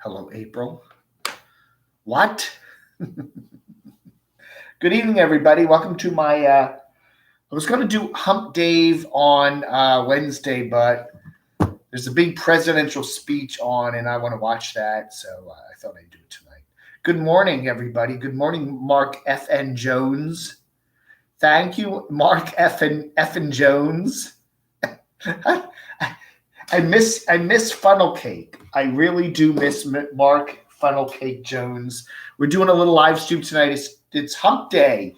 Hello, April. What? Good evening, everybody. Welcome to my. I was going to do HumpDAVE on Wednesday, but there's a big presidential speech on, and I want to watch that, so I thought I'd do it tonight. Good morning, everybody. Good morning, Mark F.N. Jones. Thank you, Mark F.N. Jones. I miss funnel cake. I really do miss Mark Funnel Cake Jones. We're doing a little live stream tonight. It's Hump Day.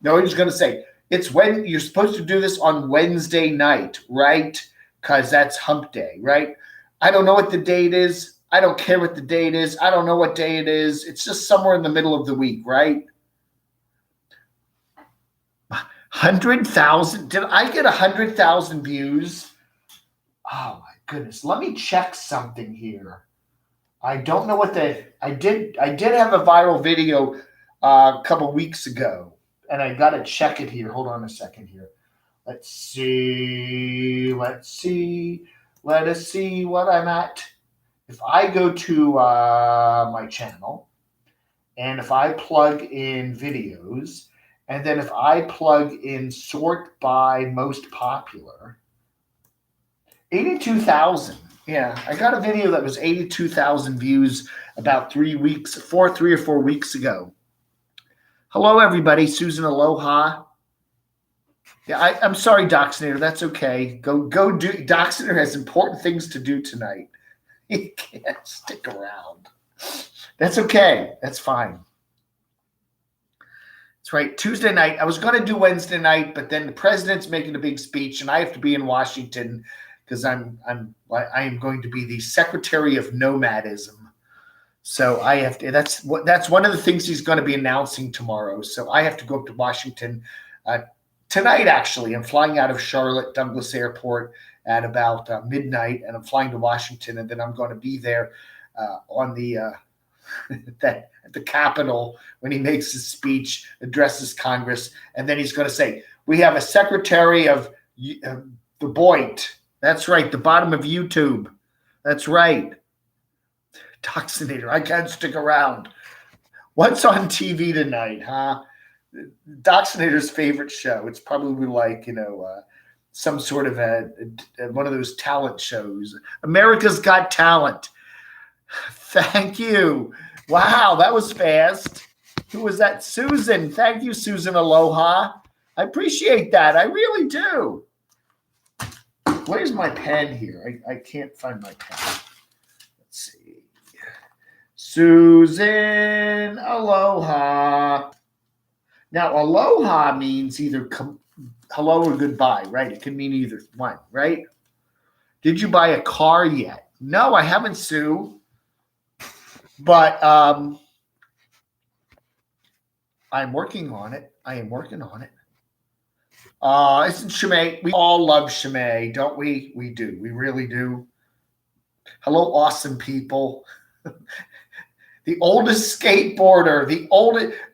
No, he's going to say it's when you're supposed to do this on Wednesday night, right? Because that's Hump Day, right? I don't know what the date is. I don't care what the date is. I don't know what day it is. It's just somewhere in the middle of the week, right? 100,000. Did I get 100,000 views? Oh my goodness. Let me check something here. I don't know what I did have a viral video a couple weeks ago, and I got to check it here. Hold on a second here. Let's see. Let us see what I'm at. If I go to my channel, and if I plug in videos, and then if I plug in sort by most popular, 82,000. Yeah, I got a video that was 82,000 views about 3 or 4 weeks ago. Hello, everybody. Susan, aloha. Yeah, I'm sorry, Doxinator. That's okay. Go do. Doxinator has important things to do tonight. He can't stick around. That's okay. That's fine. That's right. Tuesday night. I was going to do Wednesday night, but then the president's making a big speech, and I have to be in Washington because I am going to be the Secretary of Nomadism. So I have to. That's one of the things he's going to be announcing tomorrow. So I have to go up to Washington tonight. Actually, I'm flying out of Charlotte Douglas Airport at about midnight, and I'm flying to Washington, and then I'm going to be there on the at the Capitol when he makes his speech, addresses Congress, and then he's going to say, "We have a Secretary of the Boyd." That's right, the bottom of YouTube. That's right. Doxinator, I can't stick around. What's on TV tonight, huh? Doxinator's favorite show. It's probably like, some sort of one of those talent shows. America's Got Talent. Thank you. Wow, that was fast. Who was that? Susan. Thank you, Susan. Aloha. I appreciate that. I really do. Where's my pen here? I can't find my pen. Let's see. Susan, aloha. Now, aloha means either hello or goodbye, right? It can mean either one, right? Did you buy a car yet? No, I haven't, Sue. But I'm working on it. I am working on it. Isn't Shimei? We all love Shimei, don't we? We do. We really do. Hello, awesome people. The oldest skateboarder.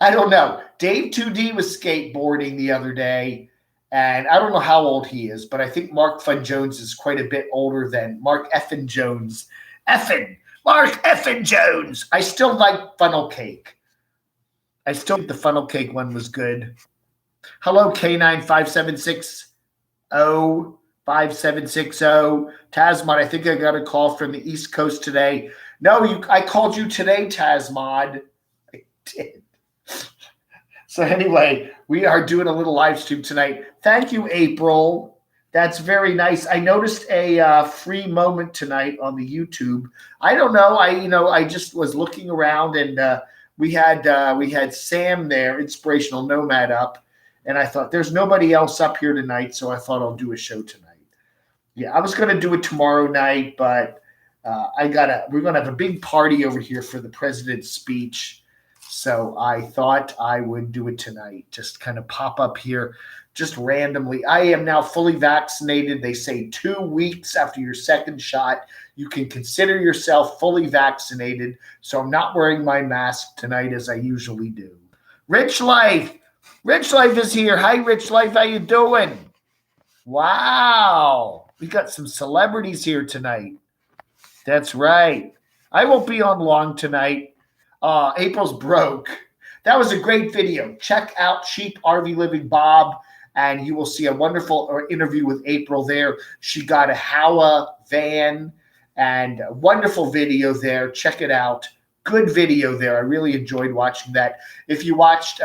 I don't know. Dave 2D was skateboarding the other day, and I don't know how old he is, but I think Mark Fun Jones is quite a bit older than Mark Effin Jones. Mark Effin Jones. I still like funnel cake. I still think the funnel cake one was good. Hello, K95760. 5760. Tasmod, I think I got a call from the East Coast today. No, I called you today, Tasmod. I did. So anyway, we are doing a little live stream tonight. Thank you, April. That's very nice. I noticed a free moment tonight on the YouTube. I don't know. I just was looking around, and we had Sam there, Inspirational Nomad, up. And I thought there's nobody else up here tonight, so I thought I'll do a show tonight. Yeah, I was going to do it tomorrow night, but we're going to have a big party over here for the president's speech. So I thought I would do it tonight, just kind of pop up here just randomly. I am now fully vaccinated. They say 2 weeks after your second shot, you can consider yourself fully vaccinated. So I'm not wearing my mask tonight as I usually do. Rich Life. Rich Life is here. Hi, Rich Life. How you doing? Wow. We got some celebrities here tonight. That's right. I won't be on long tonight. April's broke. That was a great video. Check out Sheep RV Living Bob, and you will see a wonderful interview with April there. She got a Howa van, and a wonderful video there. Check it out. Good video there. I really enjoyed watching that. If you watched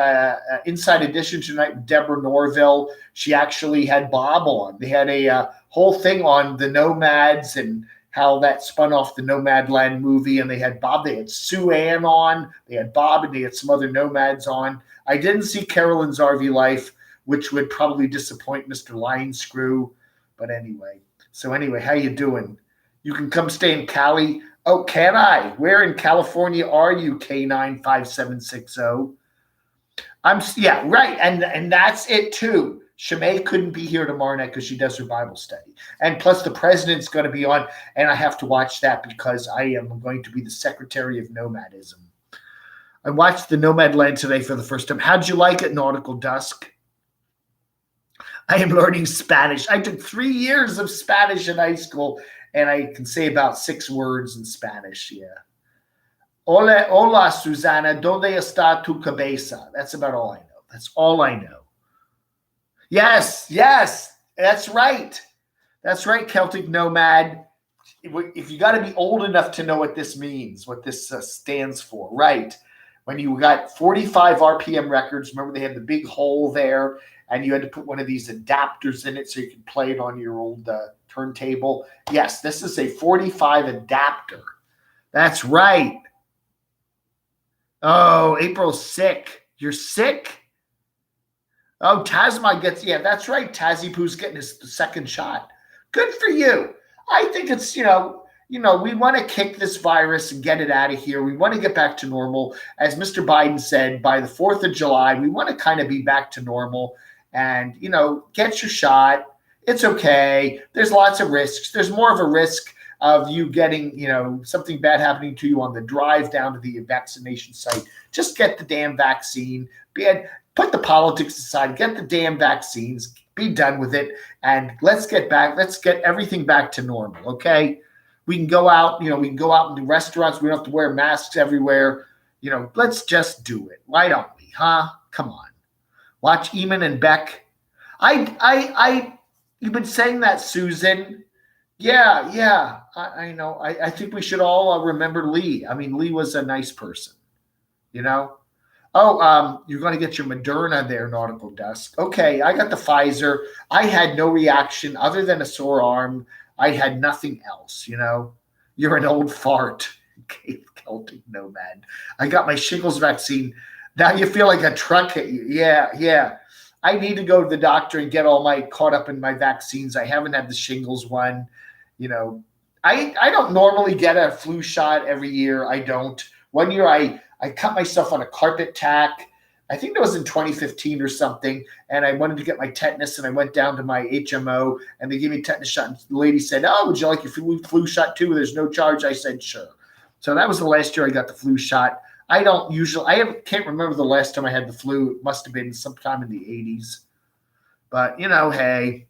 Inside Edition tonight with Deborah Norville, she actually had Bob on. They had a whole thing on the Nomads and how that spun off the Nomadland movie. And they had Bob. They had Sue Ann on. They had Bob, and they had some other Nomads on. I didn't see Carolyn's RV Life, which would probably disappoint Mr. Lion Screw. But anyway. So anyway, how you doing? You can come stay in Cali. Oh, can I? Where in California are you, K95760? Yeah, right. And that's it too. Shemay couldn't be here tomorrow night because she does her Bible study. And plus the president's going to be on, and I have to watch that because I am going to be the Secretary of Nomadism. I watched the Nomadland today for the first time. How'd you like it, Nautical Dusk? I am learning Spanish. I took 3 years of Spanish in high school, and I can say about 6 words in Spanish, yeah. Hola, Susana, ¿dónde está tu cabeza? That's about all I know. That's all I know. Yes, that's right. That's right, Celtic Nomad. If you got to be old enough to know what this means, what this stands for, right? When you got 45 RPM records, remember they had the big hole there, and you had to put one of these adapters in it so you could play it on your old turntable. Yes, this is a 45 adapter. That's right. Oh, April's sick. You're sick? Oh, Tasma gets, yeah, that's right. Tazzy Poo's getting his second shot. Good for you. I think it's, we want to kick this virus and get it out of here. We want to get back to normal. As Mr. Biden said, by the 4th of July, we want to kind of be back to normal and, get your shot. It's okay. There's lots of risks. There's more of a risk of you getting, something bad happening to you on the drive down to the vaccination site. Just get the damn vaccine. Put the politics aside. Get the damn vaccines. Be done with it. And let's get everything back to normal, okay? We can go out, we can go out into restaurants. We don't have to wear masks everywhere. Let's just do it. Why don't we, huh? Come on. Watch Eamon and Beck. You've been saying that, Susan. Yeah. I know. I think we should all remember Lee. I mean, Lee was a nice person, Oh, you're going to get your Moderna there, Nautical Dusk. Okay, I got the Pfizer. I had no reaction other than a sore arm. I had nothing else, You're an old fart, Celtic Nomad. I got my shingles vaccine. Now you feel like a truck hit you. Yeah. I need to go to the doctor and get caught up in my vaccines. I haven't had the shingles one. I don't normally get a flu shot every year. I don't. One year I cut myself on a carpet tack. I think that was in 2015 or something. And I wanted to get my tetanus, and I went down to my HMO, and they gave me a tetanus shot. And the lady said, "Oh, would you like your flu shot too? There's no charge." I said, "Sure." So that was the last year I got the flu shot. I can't remember the last time I had the flu. It must have been sometime in the 80s. But, hey.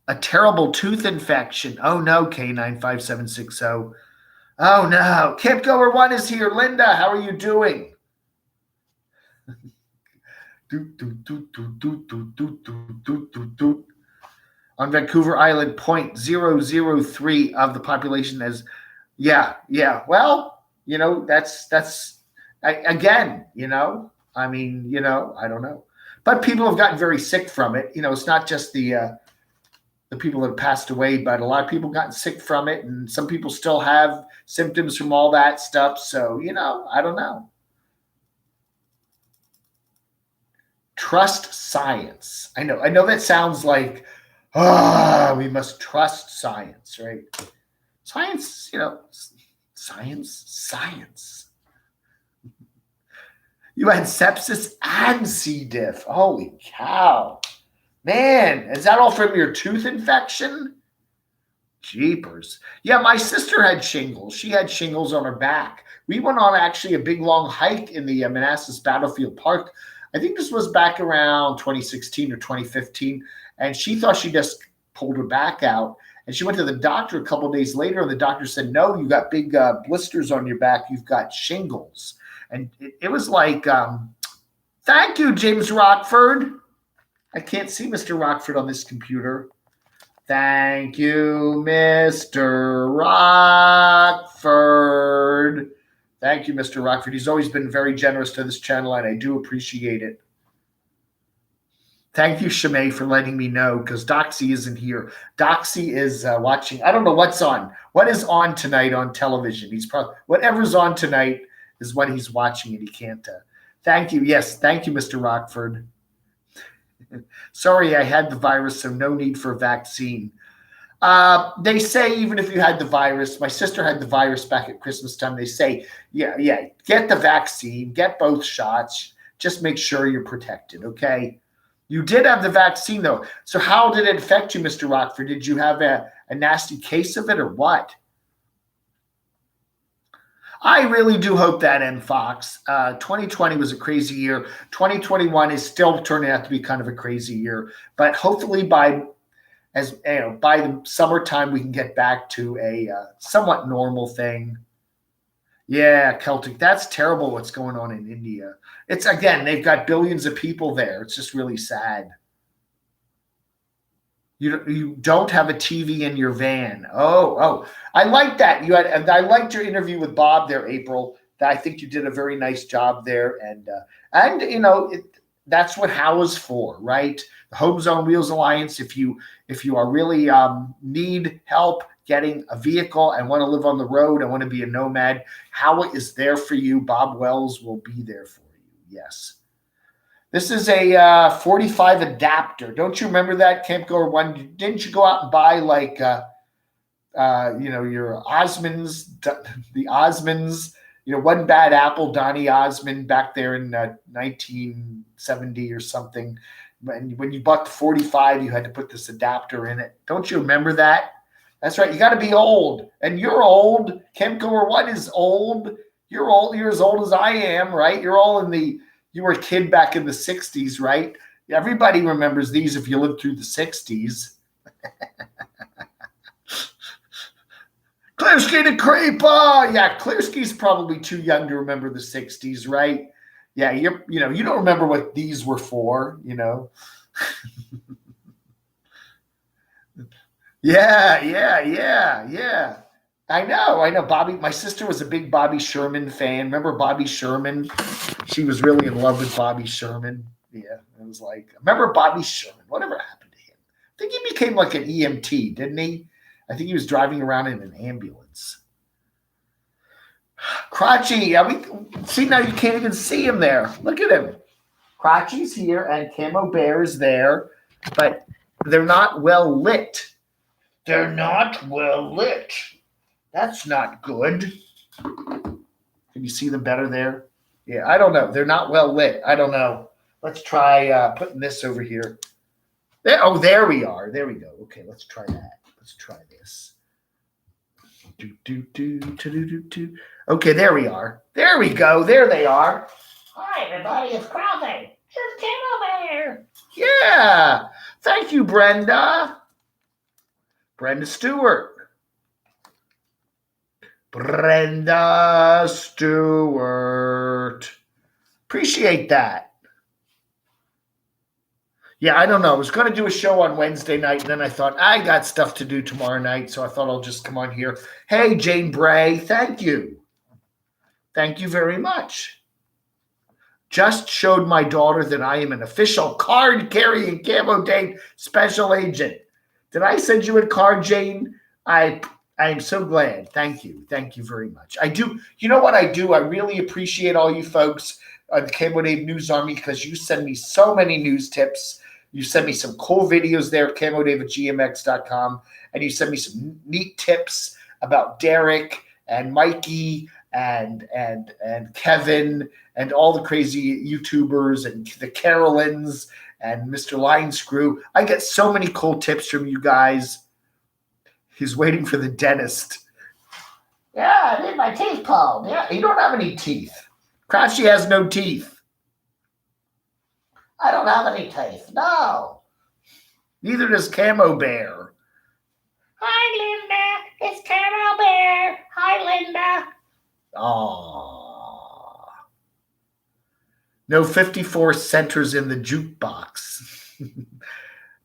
A terrible tooth infection. Oh, no, K95760. Oh, no. Camp Goer 1 is here. Linda, how are you doing? On Vancouver Island, 0.003 of the population as, yeah. Well, that's again, I mean, I don't know. But people have gotten very sick from it. It's not just the people that have passed away, but a lot of people gotten sick from it, and some people still have symptoms from all that stuff. So, I don't know. Trust science. I know that sounds like, we must trust science, right? Science, science. You had sepsis and C. diff. Holy cow. Man, is that all from your tooth infection? Jeepers. Yeah, my sister had shingles. She had shingles on her back. We went on actually a big long hike in the Manassas Battlefield Park. I think this was back around 2016 or 2015. And she thought she just pulled her back out. And she went to the doctor a couple of days later, and the doctor said, no, you got big blisters on your back. You've got shingles. And it was like, thank you, James Rockford. I can't see Mr. Rockford on this computer. Thank you, Mr. Rockford. Thank you, Mr. Rockford. He's always been very generous to this channel, and I do appreciate it. Thank you, Shimei, for letting me know, because Doxy isn't here. Doxy is watching. I don't know what's on. What is on tonight on television? He's probably whatever's on tonight is what he's watching, and he can't. Thank you. Yes, thank you, Mr. Rockford. Sorry, I had the virus, so no need for a vaccine. They say even if you had the virus, my sister had the virus back at Christmas time. They say, yeah, get the vaccine, get both shots. Just make sure you're protected, okay? You did have the vaccine, though. So how did it affect you, Mr. Rockford? Did you have a nasty case of it or what? I really do hope that, M. Fox. 2020 was a crazy year. 2021 is still turning out to be kind of a crazy year. But hopefully by the summertime, we can get back to a somewhat normal thing. Yeah, Celtic. That's terrible what's going on in India. It's, again, they've got billions of people there. It's just really sad. You don't have a TV in your van. Oh, I like that. I liked your interview with Bob there, April. I think you did a very nice job there. And that's what HOW is for, right? The Homes on Wheels Alliance. If you are really need help getting a vehicle and want to live on the road and want to be a nomad, HOW is there for you. Bob Wells will be there for you. Yes. This is a 45 adapter. Don't you remember that, Camp Goer One? Didn't you go out and buy like, your Osmonds, the Osmonds, One Bad Apple, Donny Osmond back there in 1970 or something. When you bought the 45, you had to put this adapter in it. Don't you remember that? That's right. You got to be old, and you're old. Camp Goer One is old. You're old. You're as old as I am, right? You're all you were a kid back in the 60s, right? Everybody remembers these if you lived through the 60s. Klersky the Creeper. Yeah, Klersky's probably too young to remember the 60s, right? Yeah, you don't remember what these were for, Yeah. I know. Bobby, my sister was a big Bobby Sherman fan. Remember Bobby Sherman? She was really in love with Bobby Sherman. Yeah, it was like, remember Bobby Sherman? Whatever happened to him? I think he became like an EMT, didn't he? I think he was driving around in an ambulance. Crotchy, see, now you can't even see him there. Look at him. Crotchy's here and Camo Bear's there, but they're not well lit. They're not well lit. That's not good. Can you see them better there? Yeah, I don't know. They're not well lit. I don't know. Let's try putting this over here. There we are. There we go. Okay, let's try that. Let's try this. Okay, there we are. There we go. There they are. Hi, everybody. It's Crowley. Here's Camo Bear. Yeah. Thank you, Brenda. Brenda Stewart. Brenda Stewart. Appreciate that. Yeah, I don't know. I was going to do a show on Wednesday night, and then I thought, I got stuff to do tomorrow night, so I thought I'll just come on here. Hey, Jane Bray, thank you. Thank you very much. Just showed my daughter that I am an official card-carrying Camo Date special agent. Did I send you a card, Jane? I am so glad. Thank you. Thank you very much. I do. You know what I do? I really appreciate all you folks on the Camo Dave News Army because you send me so many news tips. You send me some cool videos there, camodave@gmx.com, and you send me some neat tips about Derek and Mikey and Kevin and all the crazy YouTubers and the Carolins and Mr. Line Screw. I get so many cool tips from you guys. He's waiting for the dentist. Yeah, I need my teeth pulled. Yeah, you don't have any teeth. Crouchy has no teeth. I don't have any teeth. No. Neither does Camo Bear. Hi, Linda. It's Camo Bear. Hi, Linda. Aww. No 54 centers in the jukebox.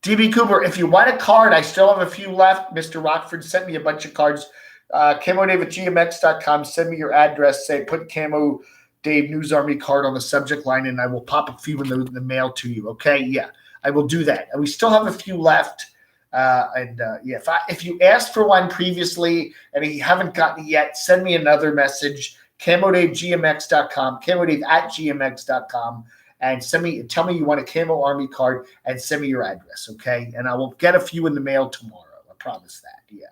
DB Cooper, if you want a card, I still have a few left. Mr. Rockford sent me a bunch of cards. CamoDave@gmx.com. Send me your address. Say, put Camo Dave News Army card on the subject line, and I will pop a few in the mail to you. Okay? Yeah, I will do that. And we still have a few left. If you asked for one previously and you haven't gotten it yet, send me another message. CamoDaveGMX.com, CamoDave@gmx.com, and tell me you want a Camo Army card and send me your address, okay? And I will get a few in the mail tomorrow. I promise that. Yeah.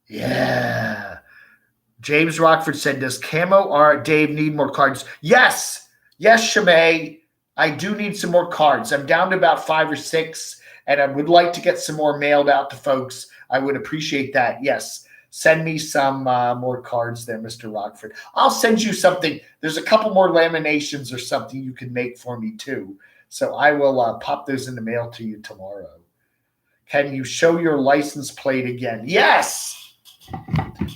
Yeah. James Rockford said, does Camo or Dave need more cards? Yes. Yes, Shamay. I do need some more cards. I'm down to about 5 or 6, and I would like to get some more mailed out to folks. I would appreciate that. Yes. Send me some more cards there, Mr. Rockford. I'll send you something. There's a couple more laminations or something you can make for me too. So I will pop those in the mail to you tomorrow. Can you show your license plate again? Yes.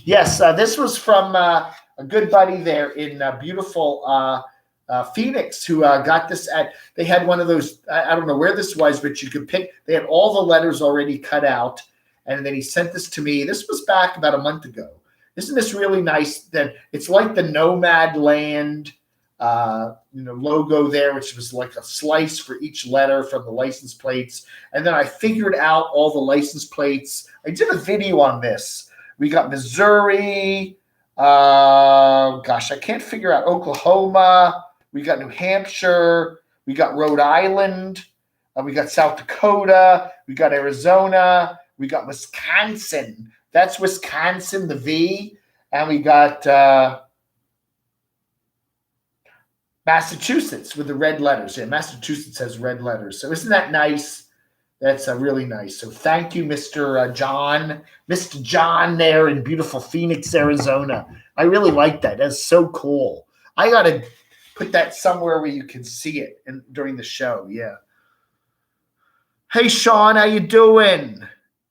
Yes. This was from a good buddy there in beautiful Phoenix who got this they had one of those, I don't know where this was, but you could pick, they had all the letters already cut out. And then he sent this to me. This was back about a month ago. Isn't this really nice? That it's like the Nomadland, logo there, which was like a slice for each letter from the license plates. And then I figured out all the license plates. I did a video on this. We got Missouri. I can't figure out Oklahoma. We got New Hampshire. We got Rhode Island. We got South Dakota. We got Arizona. We got Wisconsin. That's Wisconsin, the V. And we got Massachusetts with the red letters. Yeah, Massachusetts has red letters. So isn't that nice? That's really nice. So thank you, Mr. John. Mr. John there in beautiful Phoenix, Arizona. I really like that. That's so cool. I got to put that somewhere where you can see it during the show. Yeah. Hey, Sean, how you doing?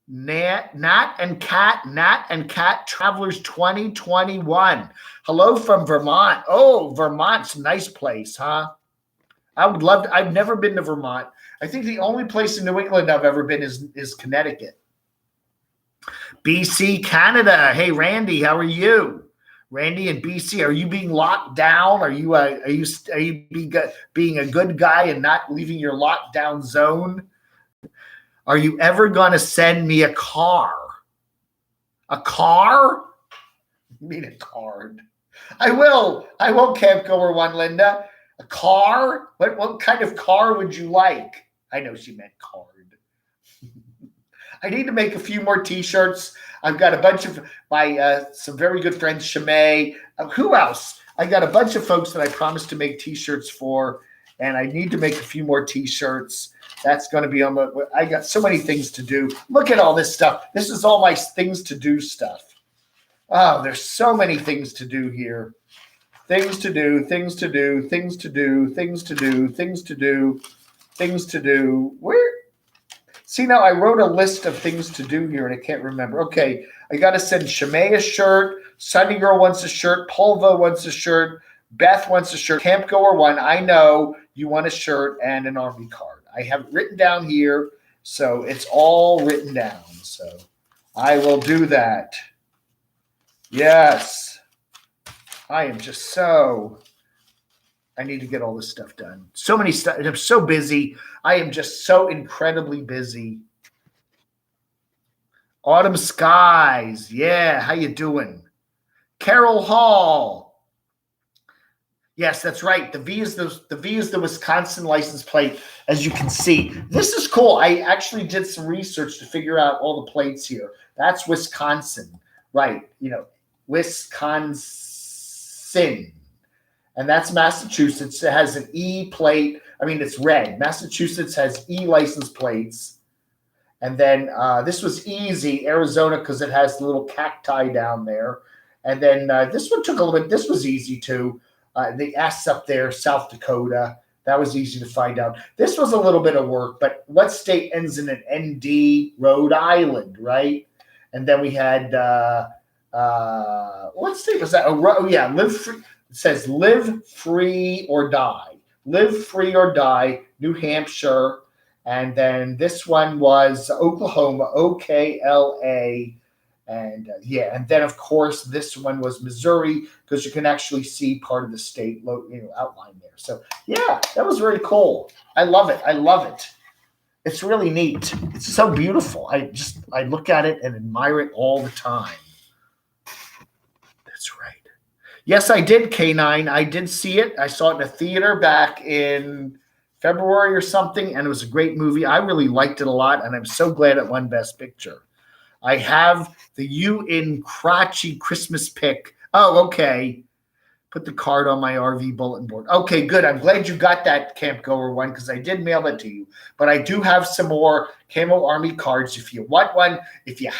Nat and Cat Travelers 2021. Hello from Vermont. Oh, Vermont's a nice place, huh? I would love to. I've never been to Vermont. I think the only place in New England I've ever been is Connecticut. BC, Canada. Hey, Randy, how are you? Randy in BC, are you being locked down? Are you being a good guy and not leaving your lockdown zone? Are you ever going to send me a car? A car? You mean a card? I will. I will, Camp Goer One, Linda. A car? What kind of car would you like? I know she meant card. I need to make a few more T-shirts. I've got a bunch of my some very good friends, Shamay. Who else? I got a bunch of folks that I promised to make T-shirts for, and I need to make a few more T-shirts. That's going to be on I got so many things to do. Look at all this stuff. This is all my things to do stuff. Oh, there's so many things to do here. Things to do, things to do, things to do, things to do, things to do, things to do. Where? See, now I wrote a list of things to do here and I can't remember. Okay, I got to send Shamay a shirt. Sunny Girl wants a shirt. Pulvo wants a shirt. Beth wants a shirt. Camp Goer One, I know you want a shirt and an Army card. I have it written down here, so it's all written down. So I will do that. Yes. I am just I need to get all this stuff done. So many stuff. I'm so busy. I am just so incredibly busy. Autumn Skies. Yeah. How you doing? Carol Hall. Yes, that's right. The V is the Wisconsin license plate, as you can see. This is cool. I actually did some research to figure out all the plates here. That's Wisconsin, right? Wisconsin, and that's Massachusetts. It has an E plate. I mean, it's red. Massachusetts has E license plates, and then this was easy, Arizona, because it has the little cacti down there. And then this one took a little bit. This was easy too. The S up there, South Dakota. That was easy to find out. This was a little bit of work, but what state ends in an ND? Rhode Island, right? And then we had what state was that? Oh yeah, live free. It says live free or die. Live free or die, New Hampshire. And then this one was Oklahoma, OKLA. And and then of course this one was Missouri, because you can actually see part of the state, outlined there. So yeah, that was very cool. I love it. I love it. It's really neat. It's so beautiful. I look at it and admire it all the time. That's right. Yes, I did, K9. I did see it. I saw it in a theater back in February or something, and it was a great movie. I really liked it a lot, and I'm so glad it won Best Picture. I have the You in Crotchy Christmas pick. Oh, okay. Put the card on my RV bulletin board. Okay, good. I'm glad you got that Camp Goer one, because I did mail it to you. But I do have some more Camo Army cards if you want one. If you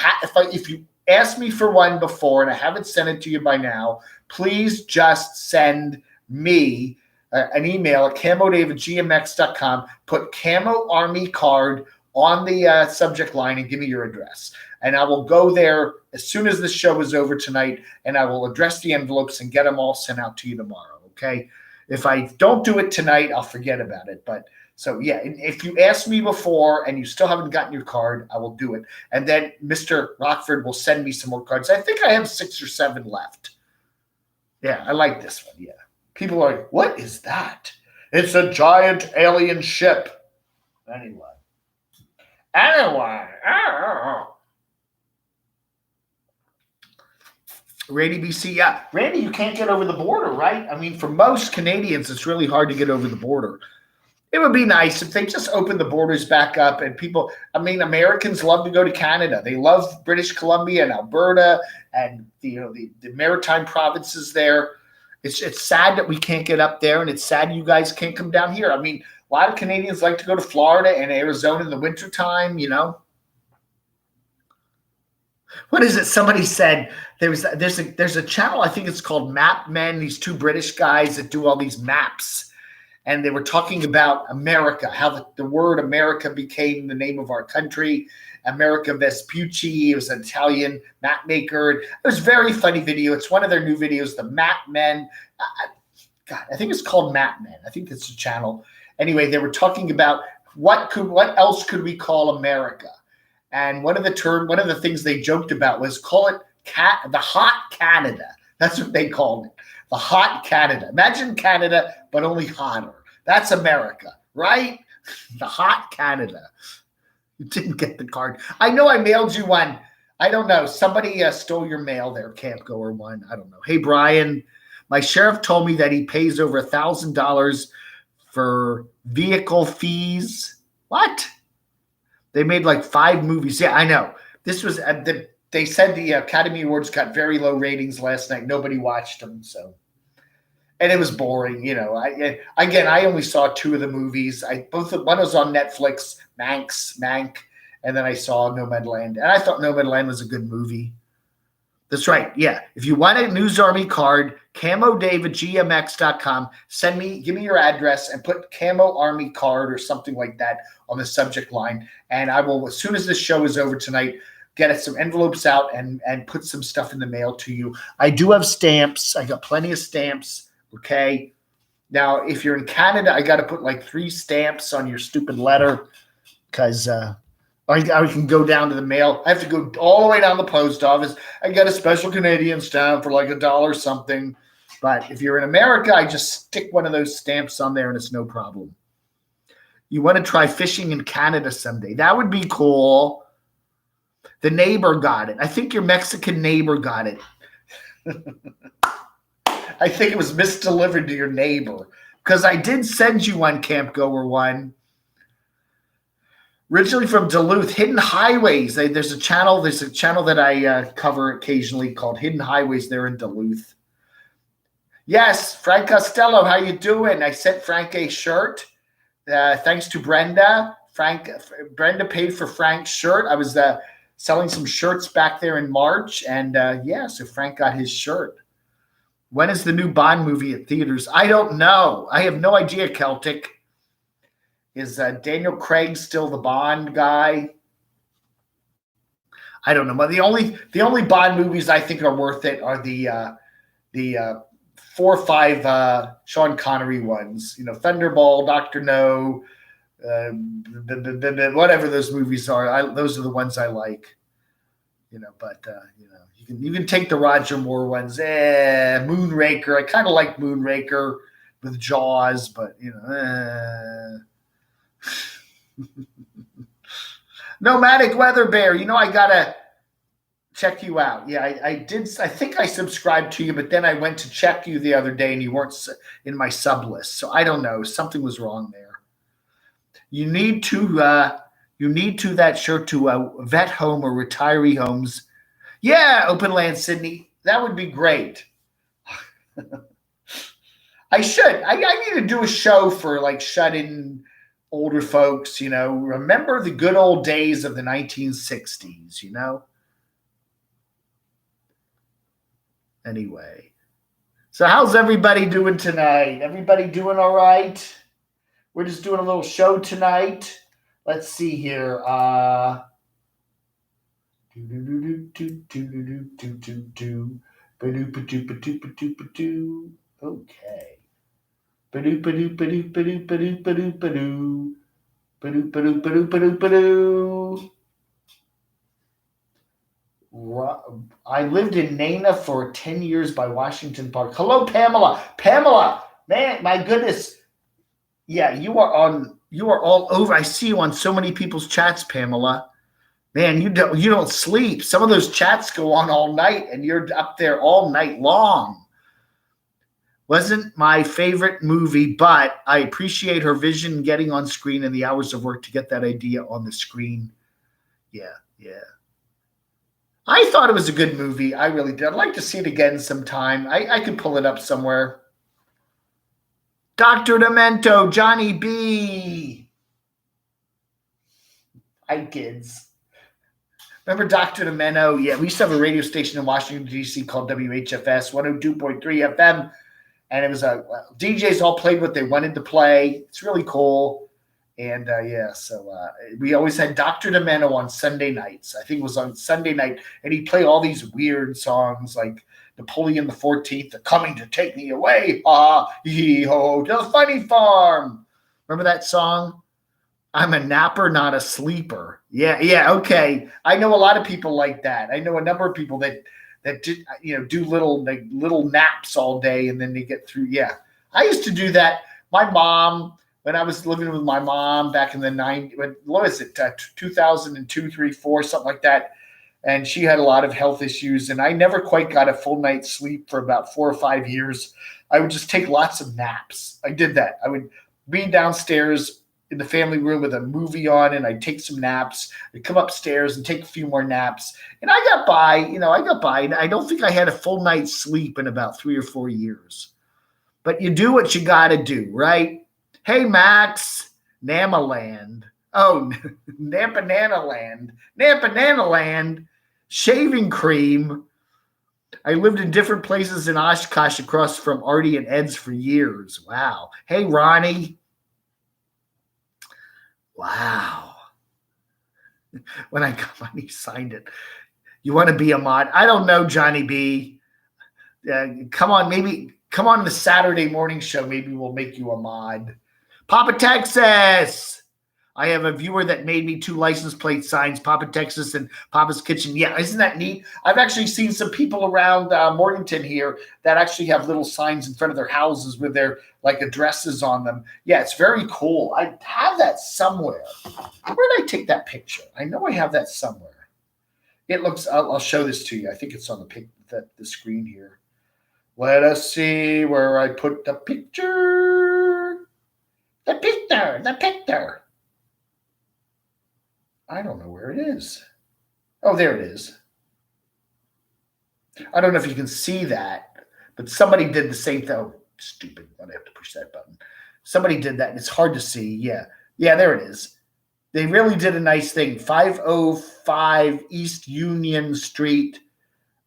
asked me for one before and I haven't sent it to you by now, please just send me an email at camodave@gmx.com. Put Camo Army card on the subject line and give me your address. And I will go there as soon as this show is over tonight, and I will address the envelopes and get them all sent out to you tomorrorow, okay? If I don't do it tonight, I'll forget about it. But so, yeah, if you asked me before and you still haven't gotten your card, I will do it. And then Mr. Rockford will send me some more cards. I think I have 6 or 7 left. Yeah, I like this one, yeah. People are like, what is that? It's a giant alien ship. Anyway. Randy BC, yeah. Randy, you can't get over the border, right? I mean, for most Canadians, it's really hard to get over the border. It would be nice if they just opened the borders back up and people, I mean, Americans love to go to Canada. They love British Columbia and Alberta and the maritime provinces there. It's sad that we can't get up there, and it's sad you guys can't come down here. I mean, a lot of Canadians like to go to Florida and Arizona in the wintertime, What is it? Somebody said there's a channel, I think it's called Map Men, these 2 British guys that do all these maps. And they were talking about America, how the word America became the name of our country. America Vespucci, it was an Italian map maker. It was a very funny video. It's one of their new videos, the Map Men. God, I think it's called Map Men. I think it's a channel. Anyway, they were talking about what else could we call America? And one of the things they joked about was call it the hot Canada. That's what they called it. The hot Canada. Imagine Canada, but only hotter. That's America, right? The hot Canada. You didn't get the card. I know I mailed you one. I don't know. Somebody stole your mail there, Camp Goer one. I don't know. Hey, Brian, my sheriff told me that he pays over $1,000 for vehicle fees. What? They made like 5 movies. Yeah, I know. This was they said the Academy Awards got very low ratings last night. Nobody watched them, and it was boring. I only saw 2 of the movies. One was on Netflix, Mank, and then I saw Nomadland, and I thought Nomadland was a good movie. That's right. Yeah. If you want a News Army card, camodave@gmx.com. Give me your address and put Camo Army card or something like that on the subject line. And I will, as soon as this show is over tonight, get some envelopes out and put some stuff in the mail to you. I do have stamps. I got plenty of stamps. Okay. Now, if you're in Canada, I got to put like 3 stamps on your stupid letter, because I can go down to the mail. I have to go all the way down the post office. I get a special Canadian stamp for like $1 something. But if you're in America, I just stick one of those stamps on there and it's no problem. You want to try fishing in Canada someday. That would be cool. The neighbor got it. I think your Mexican neighbor got it. I think it was misdelivered to your neighbor because I did send you one, Camp Goer one. Originally from Duluth, Hidden Highways. There's a channel that I cover occasionally called Hidden Highways there in Duluth. Yes, Frank Costello, how you doing? I sent Frank a shirt. Thanks to Brenda. Brenda paid for Frank's shirt. I was selling some shirts back there in March, and so Frank got his shirt. When is the new Bond movie at theaters? I don't know. I have no idea, Celtic. Is Daniel Craig still the Bond guy? I don't know. But the only Bond movies I think are worth it are the 4 or 5 Sean Connery ones. Thunderball, Dr. No, whatever those movies are. Those are the ones I like. But you can take the Roger Moore ones. Moonraker. I kind of like Moonraker with Jaws, but Nomadic Weather Bear. I gotta check you out. Yeah, I did. I think I subscribed to you, but then I went to check you the other day and you weren't in my sub list. So I don't know. Something was wrong there. You need to that shirt to vet home or retiree homes. Yeah, Open Land Sydney. That would be great. I should. I need to do a show for like shut-in older folks, remember the good old days of the 1960s, Anyway. So how's everybody doing tonight? Everybody doing all right? We're just doing a little show tonight. Let's see here. Okay. I lived in Nana for 10 years by Washington Park. Hello, Pamela. Pamela, man, my goodness. Yeah, you are all over. I see you on so many people's chats, Pamela. Man, you don't sleep. Some of those chats go on all night, and you're up there all night long. Wasn't my favorite movie, but I appreciate her vision getting on screen and the hours of work to get that idea on the screen. Yeah. I thought it was a good movie. I really did. I'd like to see it again sometime. I could pull it up somewhere. Dr. Demento, Johnny B. Hi, kids. Remember Dr. Demento? Yeah, we used to have a radio station in Washington, D.C. called WHFS 102.3 FM. And it was DJs all played what they wanted to play. It's really cool. And so we always had Dr. Demento on Sunday nights. I think it was on Sunday night. And he'd play all these weird songs like Napoleon the 14th, They're Coming to Take Me Away. Yee-ho, to the funny farm. Remember that song? I'm a napper, not a sleeper. Yeah, okay. I know a lot of people like that. I know a number of people that do little naps all day and then they get through. Yeah, I used to do that. My mom, when I was living with my mom back in the 90s, what was it, 2002, 3, 4, something like that. And she had a lot of health issues, and I never quite got a full night's sleep for about 4 or 5 years. I would just take lots of naps. I did that. I would be downstairs in the family room with a movie on, and I'd take some naps. I'd come upstairs and take a few more naps. And I got by. And I don't think I had a full night's sleep in about 3 or 4 years. But you do what you got to do, right? Hey, Max, Nomadland. Oh, Nampananaland, shaving cream. I lived in different places in Oshkosh across from Artie and Ed's for years. Wow. Hey, Ronnie. Wow. When he signed it. You want to be a mod? I don't know, Johnny B. Come on the Saturday morning show. Maybe we'll make you a mod. Papa Texas. I have a viewer that made me 2 license plate signs, Papa Texas and Papa's Kitchen. Yeah, isn't that neat? I've actually seen some people around Morganton here that actually have little signs in front of their houses with their addresses on them. Yeah, it's very cool. I have that somewhere. Where did I take that picture? I know I have that somewhere. It looks. I'll show this to you. I think it's on the screen here. Let us see where I put the picture. The picture. The picture. I don't know where it is. Oh, there it is. I don't know if you can see that, but somebody did the same thing. Oh, stupid. I have to push that button. Somebody did that, and it's hard to see. Yeah. Yeah, there it is. They really did a nice thing. 505 East Union Street,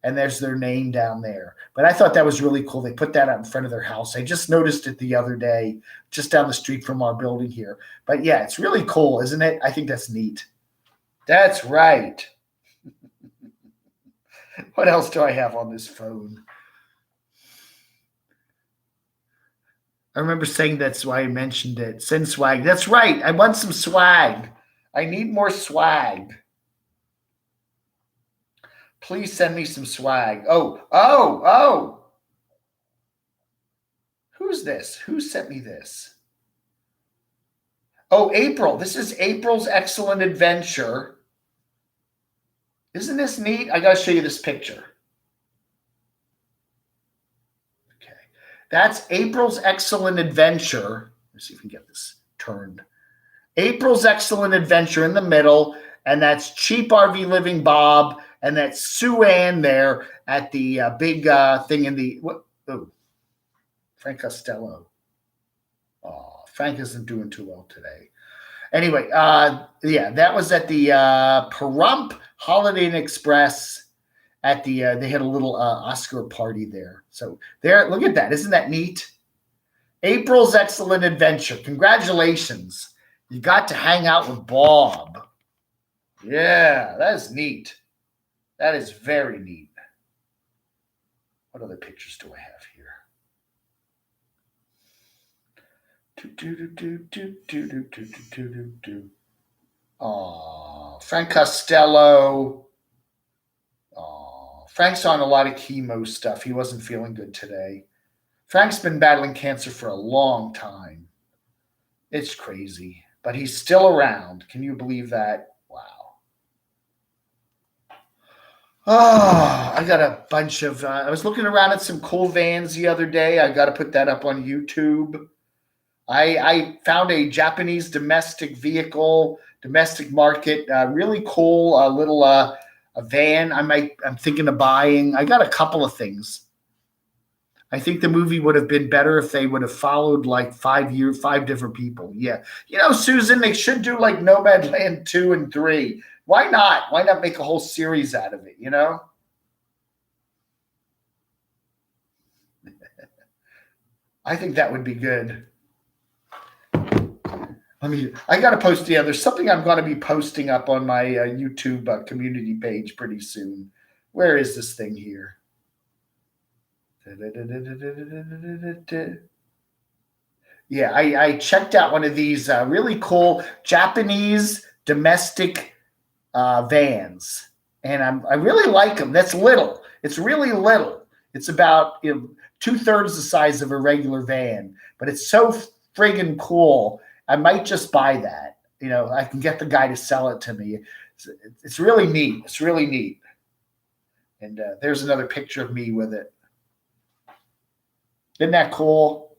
and there's their name down there. But I thought that was really cool. They put that out in front of their house. I just noticed it the other day, just down the street from our building here. But yeah, it's really cool, isn't it? I think that's neat. That's right. What else do I have on this phone? I remember saying that's why I mentioned it. Send swag. That's right. I want some swag. I need more swag. Please send me some swag. Oh. Who's this? Who sent me this? Oh, April. This is April's Excellent Adventure. Isn't this neat? I got to show you this picture. Okay. That's April's Excellent Adventure. Let's see if we can get this turned. April's Excellent Adventure in the middle, and that's Cheap RV Living Bob, and that's Sue Ann there at the big thing in the Frank Costello. Oh, Frank isn't doing too well today. Anyway, yeah, that was at the Pahrump Holiday Inn Express at the they had a little Oscar party there. So there, look at that. Isn't that neat? April's Excellent Adventure. Congratulations. You got to hang out with Bob. Yeah, that is neat. That is very neat. What other pictures do I have here? Oh, Frank Costello. Oh, Frank's on a lot of chemo stuff. He wasn't feeling good today. Frank's been battling cancer for a long time. It's crazy, but he's still around. Can you believe that? Wow. Oh, I got a bunch of, I was looking around at some cool vans the other day. I got to put that up on YouTube. I found a Japanese domestic vehicle, domestic market, really cool little a van I'm thinking of buying. I got a couple of things. I think the movie would have been better if they would have followed like 5 different people. Yeah. You know, Susan, they should do like Nomadland 2 and 3. Why not? Why not make a whole series out of it, you know? I think that would be good. I got to post, yeah, there's something I'm going to be posting up on my YouTube community page pretty soon. Where is this thing here? Yeah, I checked out one of these really cool Japanese domestic vans, and I really like them. That's little. It's really little. It's about 2/3 the size of a regular van, but it's so friggin' cool. I might just buy that. You know, I can get the guy to sell it to me. It's really neat. It's really neat. And there's another picture of me with it. Isn't that cool?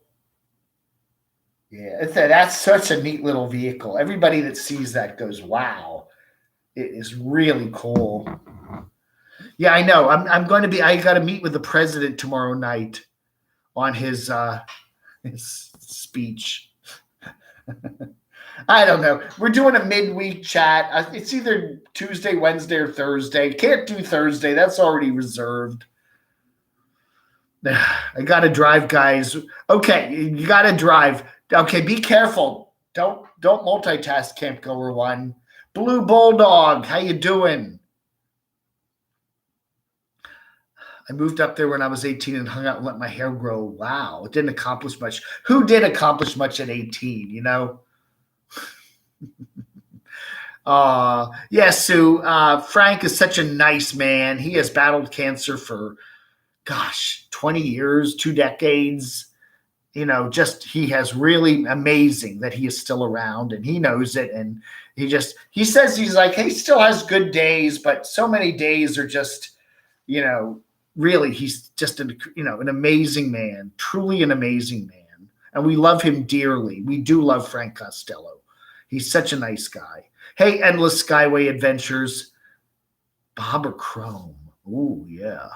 Yeah, that's such a neat little vehicle. Everybody that sees that goes, wow, it is really cool. Yeah, I know. I'm going to be, I got to meet with the president tomorrow night on his speech. I don't know. We're doing a midweek chat. It's either Tuesday, Wednesday, or Thursday. Can't do Thursday. That's already reserved. I got to drive, guys. Okay, you got to drive. Okay, be careful. Don't multitask, Camp Goer 1. Blue Bulldog, how you doing? I moved up there when I was 18 and hung out and let my hair grow. Wow, it didn't accomplish much. Who did accomplish much at 18, you know? Yeah, Sue. Frank is such a nice man. He has battled cancer for, 20 years, 2 decades. You know, he has really amazing that he is still around, and he knows it. And he says he's like, he still has good days, but so many days are just, really, he's just an amazing man, truly an amazing man. And we love him dearly. We do love Frank Costello. He's such a nice guy. Hey, Endless Skyway Adventures, Bob or Chrome? Ooh, yeah.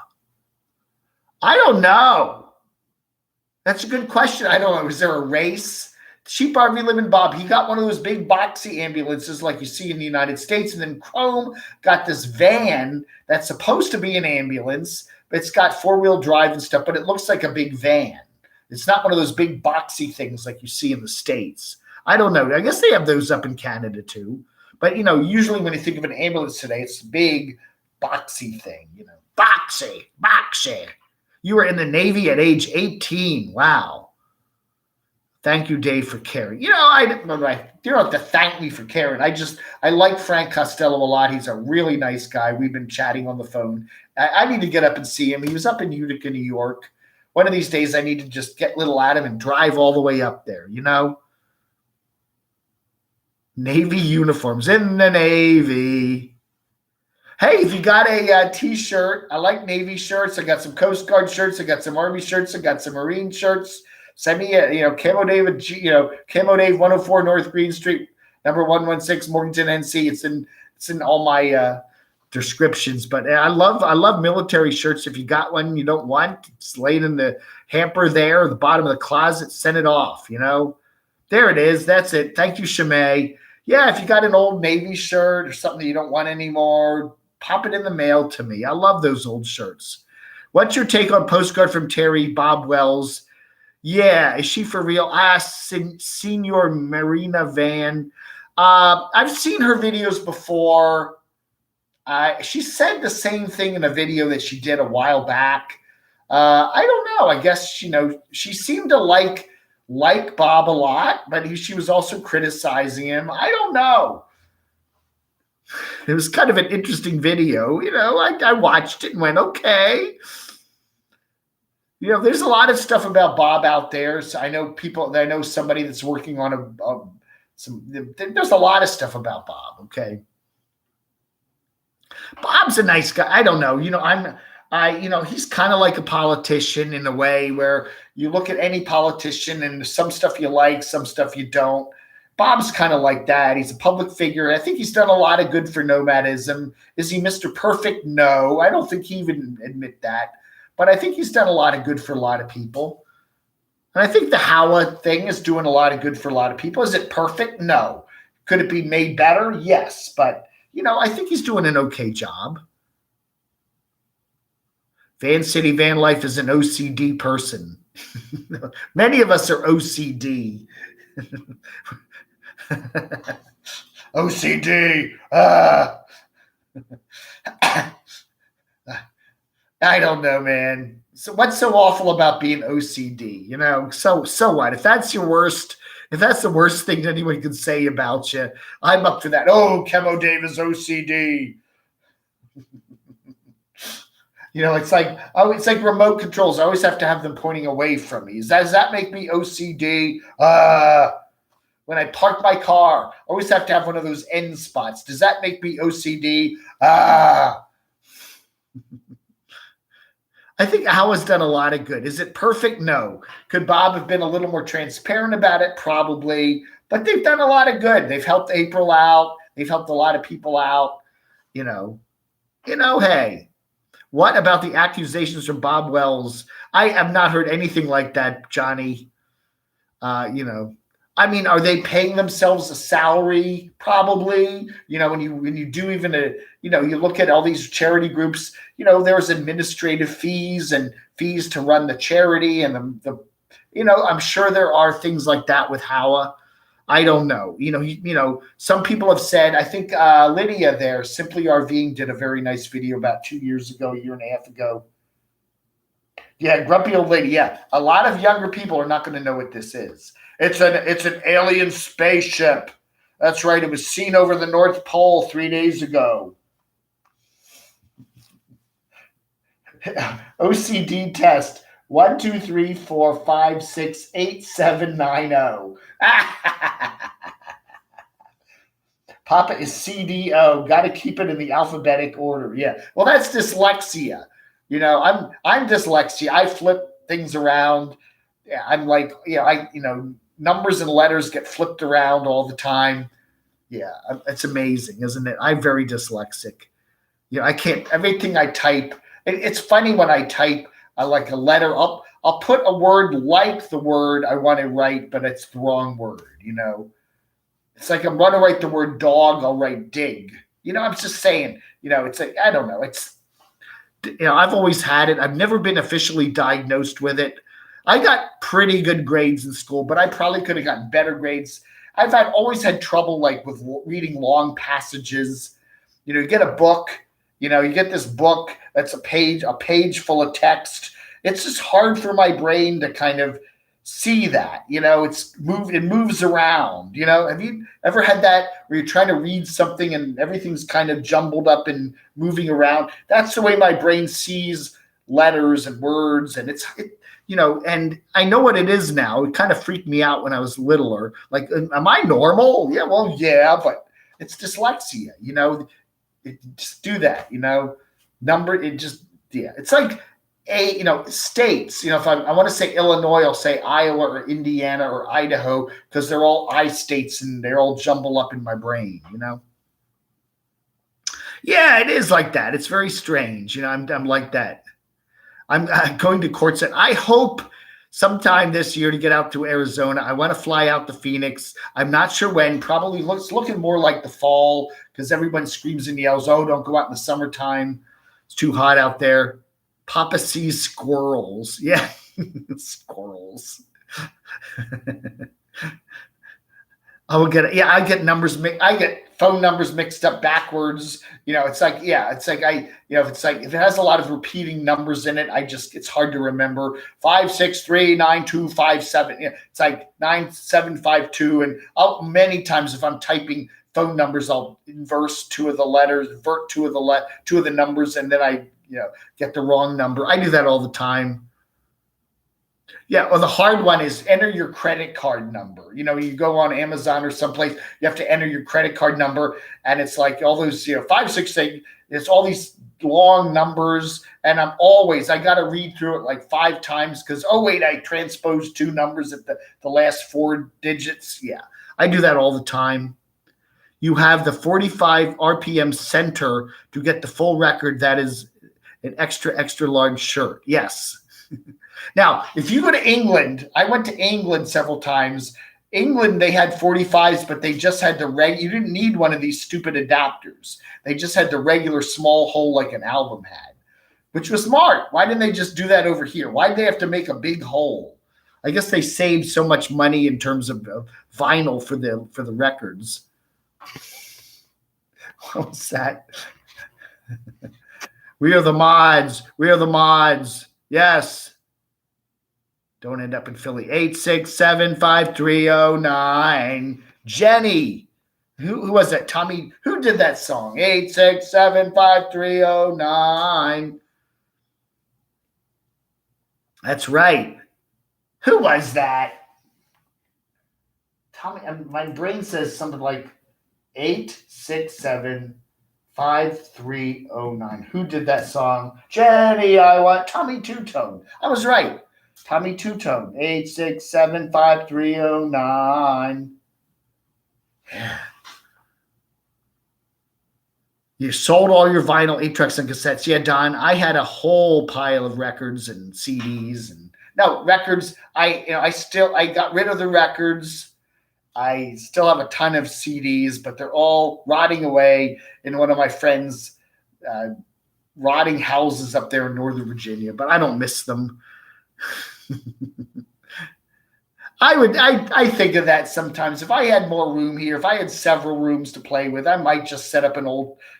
I don't know. That's a good question. I don't know. Is there a race? Sheep RV Living Bob, he got one of those big boxy ambulances like you see in the United States. And then Chrome got this van that's supposed to be an ambulance. It's got four-wheel drive and stuff, but it looks like a big van. It's not one of those big boxy things like you see in the States. I don't know. I guess they have those up in Canada too. But, usually when you think of an ambulance today, it's a big boxy thing, Boxy. You were in the Navy at age 18. Wow. Thank you, Dave, for caring. You don't have to thank me for caring. I like Frank Costello a lot. He's a really nice guy. We've been chatting on the phone. I need to get up and see him. He was up in Utica, New York. One of these days, I need to just get little Adam and drive all the way up there, Navy uniforms in the Navy. Hey, if you got a T-shirt, I like Navy shirts. I got some Coast Guard shirts. I got some Army shirts. I got some Marine shirts. Send me Camo Dave, Camo Dave 104 North Green Street, number 116, Morganton, NC. It's in all my descriptions. But I love military shirts. If you got one you don't want, it's laying in the hamper there, the bottom of the closet. Send it off. There it is. That's it. Thank you, Shamay. Yeah, if you got an old Navy shirt or something that you don't want anymore, pop it in the mail to me. I love those old shirts. What's your take on Postcard from Terry, Bob Wells? Yeah, is she for real? Senior Marina Van. I've seen her videos before. She said the same thing in a video that she did a while back. I don't know. I guess, she seemed to like Bob a lot, but she was also criticizing him. I don't know. It was kind of an interesting video. I watched it and went, okay. There's a lot of stuff about Bob out there. So I know somebody that's working on there's a lot of stuff about Bob. Okay. Bob's a nice guy. I don't know. He's kind of like a politician in a way where you look at any politician and some stuff you like, some stuff you don't. Bob's kind of like that. He's a public figure. I think he's done a lot of good for nomadism. Is he Mr. Perfect? No, I don't think he even admit that. But I think he's done a lot of good for a lot of people. And I think the Howa thing is doing a lot of good for a lot of people. Is it perfect? No. Could it be made better? Yes. But, I think he's doing an okay job. Van City Van Life is an OCD person. Many of us are OCD. OCD. I don't know, man. So what's so awful about being OCD? So what? If that's the worst thing anyone can say about you, I'm up for that. Oh, Camo Dave is OCD. It's like remote controls. I always have to have them pointing away from me. Does that make me OCD? When I park my car, I always have to have one of those end spots. Does that make me OCD? I think Howa's done a lot of good. Is it perfect? No. Could Bob have been a little more transparent about it? Probably. But they've done a lot of good. They've helped April out. They've helped a lot of people out. Hey, what about the accusations from Bob Wells? I have not heard anything like that, Johnny. Are they paying themselves a salary? Probably. When you do even you look at all these charity groups, there's administrative fees and fees to run the charity, and I'm sure there are things like that with Howa. I don't know. Some people have said, I think Lydia there, Simply RVing, did a very nice video about 2 years ago, a year and a half ago. Yeah, grumpy old lady. Yeah, a lot of younger people are not going to know what this is. It's an alien spaceship. That's right. It was seen over the North Pole 3 days ago. OCD test 1, 2, 3, 4, 5, 6, 8, 7, 9, 0. Papa is CDO. Got to keep it in the alphabetic order. Yeah. Well, that's dyslexia. I'm dyslexia. I flip things around. Yeah, I'm like, numbers and letters get flipped around all the time. Yeah, it's amazing, isn't it? I'm very dyslexic. I can't, everything I type. It's funny when I type like a letter. I'll put a word like the word I want to write, but it's the wrong word. It's like I'm going to write the word dog. I'll write dig. I'm just saying. It's like I don't know. I've always had it. I've never been officially diagnosed with it. I got pretty good grades in school, but I probably could have gotten better grades. I've always had trouble like with reading long passages. You get a book. You get this book that's a page full of text. It's just hard for my brain to kind of see that. It moves around. Have you ever had that where you're trying to read something and everything's kind of jumbled up and moving around? That's the way my brain sees letters and words, and and I know what it is now. It kind of freaked me out when I was littler. Like, am I normal? Yeah, well, yeah, but it's dyslexia. Just do that. It's like states. If I want to say Illinois, I'll say Iowa or Indiana or Idaho because they're all I states and they're all jumbled up in my brain. Yeah, it is like that. It's very strange. I'm like that. I'm going to court. I hope sometime this year to get out to Arizona. I want to fly out to Phoenix. I'm not sure when. Probably it's looking more like the fall because everyone screams and yells, "Oh, don't go out in the summertime. It's too hot out there." Papa sees squirrels. Yeah, squirrels. I get numbers. I get phone numbers mixed up backwards. It's like if it has a lot of repeating numbers in it, it's hard to remember. 5639257. It's like 9752. And many times if I'm typing phone numbers, I'll invert two of the numbers, and then I get the wrong number. I do that all the time. Yeah, well, the hard one is enter your credit card number. You go on Amazon or someplace, you have to enter your credit card number, and it's like all those, 568. It's all these long numbers, and I got to read through it like 5 times because I transposed 2 numbers at the last 4 digits. Yeah, I do that all the time. You have the 45 RPM center to get the full record. That is an extra, extra large shirt. Yes. Now, if you go to England, I went to England several times. England, they had 45s, but they just had you didn't need one of these stupid adapters. They just had the regular small hole like an album had, which was smart. Why didn't they just do that over here? Why did they have to make a big hole? I guess they saved so much money in terms of vinyl for the records. What was that? We are the mods. We are the mods. Yes. Don't end up in Philly. 8675309. Jenny. Who was that? Tommy. Who did that song? 8675309. That's right. Who was that? Tommy. My brain says something like 8675309. Who did that song? Jenny, I want Tommy Two-Tone. I was right. Tommy Two-Tone, 8675309. You sold all your vinyl 8 tracks and cassettes. Yeah, Don, I had a whole pile of records and CDs and records. I got rid of the records. I still have a ton of CDs, but they're all rotting away in one of my friends' rotting houses up there in Northern Virginia. But I don't miss them. I think of that sometimes. If I had more room here, if I had several rooms to play with, I might just set up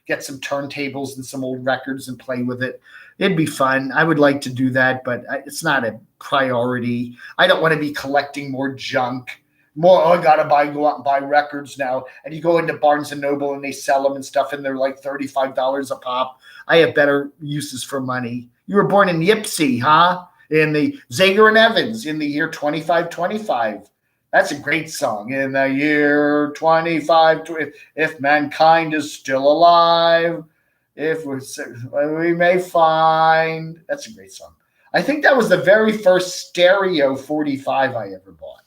get some turntables and some old records and play with it. It'd be fun. I would like to do that, but it's not a priority. I don't want to be collecting more junk. I gotta go out and buy records now. And you go into Barnes and Noble and they sell them and stuff, and they're like $35 a pop. I have better uses for money. You were born in Yipsy, huh? In the Zager and Evans in the year 2525. That's a great song. In the year 25, if mankind is still alive, If we may find. That's a great song. I think that was the very first stereo 45 I ever bought.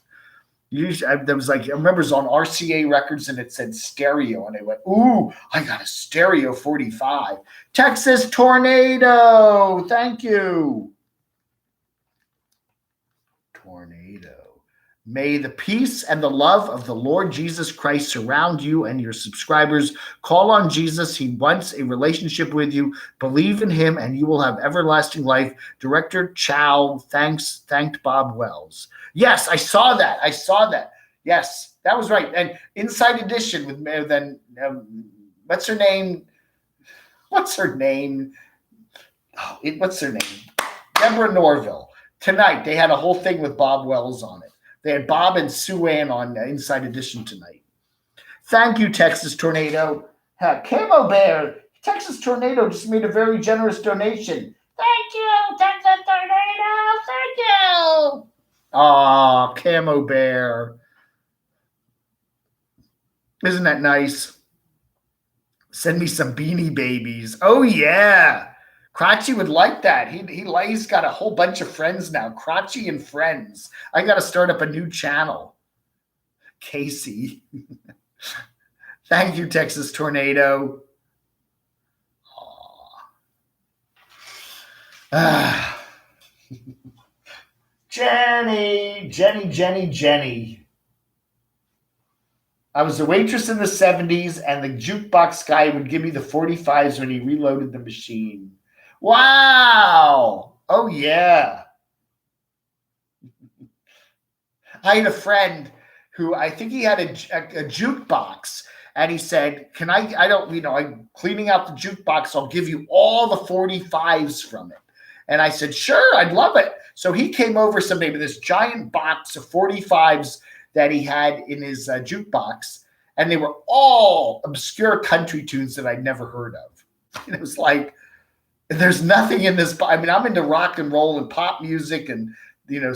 Usually, there was like, I remember it was on RCA Records and it said stereo, and I went, "Ooh, I got a stereo 45." Texas Tornado, thank you. Tornado. May the peace and the love of the Lord Jesus Christ surround you and your subscribers. Call on Jesus. He wants a relationship with you. Believe in him and you will have everlasting life. Director Chow thanked Bob Wells. Yes, I saw that. Yes, that was right. And Inside Edition with then what's her name? What's her name? Deborah Norville. Tonight they had a whole thing with Bob Wells on it. They had Bob and Sue Ann on Inside Edition tonight. Thank you, Texas Tornado. Camo Bear, Texas Tornado just made a very generous donation. Thank you, Texas Tornado. Thank you. Aw, Camo Bear. Isn't that nice? Send me some Beanie Babies. Oh, yeah. Crotchy would like that. He's got a whole bunch of friends now. Crotchy and Friends. I got to start up a new channel. Casey. Thank you, Texas Tornado. Jenny. I was a waitress in the 70s, and the jukebox guy would give me the 45s when he reloaded the machine. Wow. Oh, yeah. I had a friend who I think he had a jukebox, and he said, I'm cleaning out the jukebox. I'll give you all the 45s from it. And I said, sure, I'd love it. So he came over someday with this giant box of 45s that he had in his jukebox, and they were all obscure country tunes that I'd never heard of. And it was like, there's nothing in this. I mean, I'm into rock and roll and pop music and,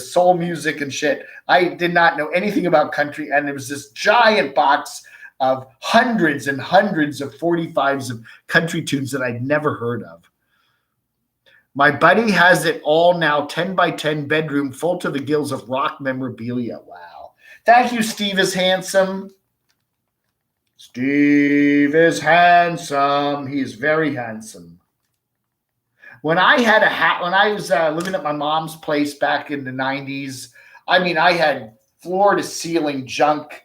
soul music and shit. I did not know anything about country. And there was this giant box of hundreds and hundreds of 45s of country tunes that I'd never heard of. My buddy has it all now, 10 by 10 bedroom, full to the gills of rock memorabilia. Wow. Thank you, Steve is handsome. Steve is handsome. He is very handsome. When I was living at my mom's place back in the 90s, I mean, I had floor to ceiling junk,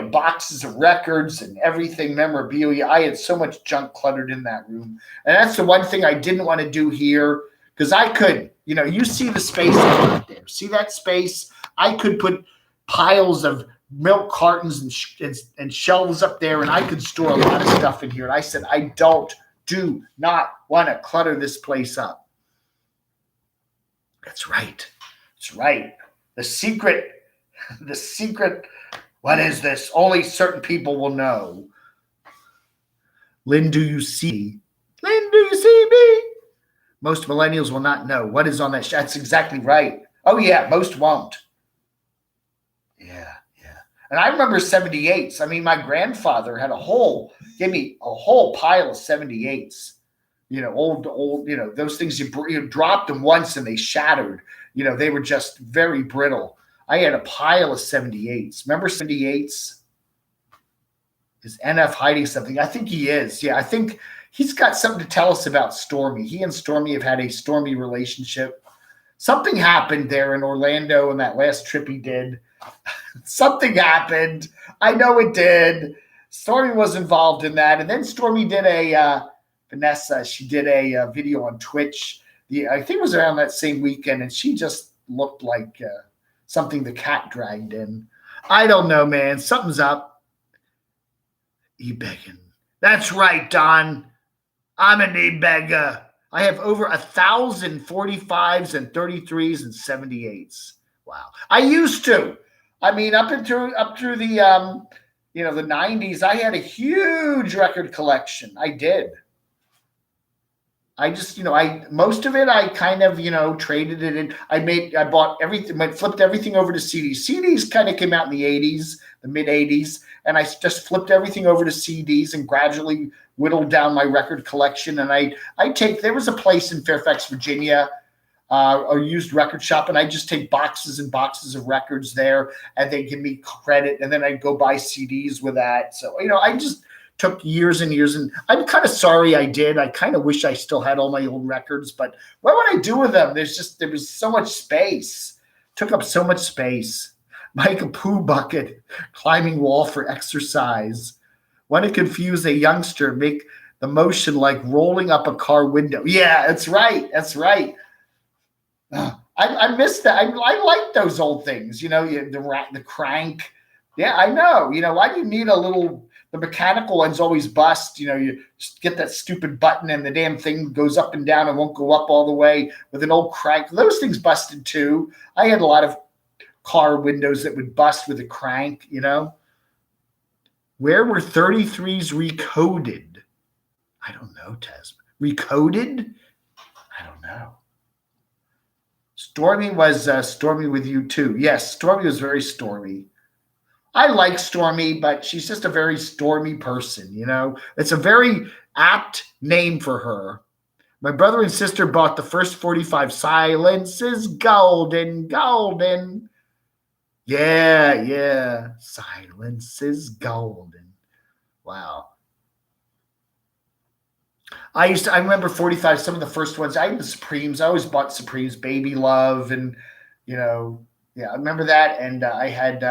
boxes of records and everything, memorabilia. I had so much junk cluttered in that room. And that's the one thing I didn't want to do here, because I could, you see the space out there. See that space? I could put piles of milk cartons and shelves up there, and I could store a lot of stuff in here. And I said, I do not want to clutter this place up. That's right. The secret, what is this? Only certain people will know. Lynn, do you see me? Most millennials will not know what is on that. That's exactly right. Oh, yeah, most won't. Yeah. And I remember 78s. I mean, my grandfather had gave me a whole pile of 78s. Old, those things you dropped them once and they shattered. They were just very brittle. I had a pile of 78s. Remember 78s? Is NF hiding something? I think he is. Yeah, I think he's got something to tell us about Stormy. He and Stormy have had a stormy relationship. Something happened there in Orlando in that last trip he did. Something happened. I know it did. Stormy was involved in that. And then Stormy did Vanessa, she did a video on Twitch. I think it was around that same weekend, and she just looked like something the cat dragged in. I don't know, man. Something's up. E-begging. That's right, Don. I'm an e-beggar. I have over 1,000 45s and 33s and 78s. Wow. I used to. I mean, up through the the 90s, I had a huge record collection. I did. I just, most of it, I kind of, traded it in. I bought everything, flipped everything over to CDs. CDs kind of came out in the 80s, the mid 80s. And I just flipped everything over to CDs and gradually whittle down my record collection. And there was a place in Fairfax, Virginia, a used record shop, and I just take boxes and boxes of records there, and they give me credit, and then I go buy CDs with that. So, I just took years and years, and I'm kind of sorry I did. I kind of wish I still had all my old records, but what would I do with them? There was so much space, took up so much space. Mike a poo bucket, climbing wall for exercise. Want to confuse a youngster, make the motion like rolling up a car window. Yeah, that's right. That's right. I miss that. I like those old things, the crank. Yeah, I know. Why do you need the mechanical ones always bust. You just get that stupid button and the damn thing goes up and down and won't go up all the way with an old crank. Those things busted too. I had a lot of car windows that would bust with a crank, Where were 33s recoded? I don't know, Tez. Recoded? I don't know. Stormy was stormy with you too. Yes, Stormy was very stormy. I like Stormy, but she's just a very stormy person, It's a very apt name for her. My brother and sister bought the first 45. Silence is golden, golden. Yeah. Silence is golden. Wow. I remember 45, some of the first ones. I had the Supremes. I always bought Supremes, Baby Love, and, I remember that. And I had,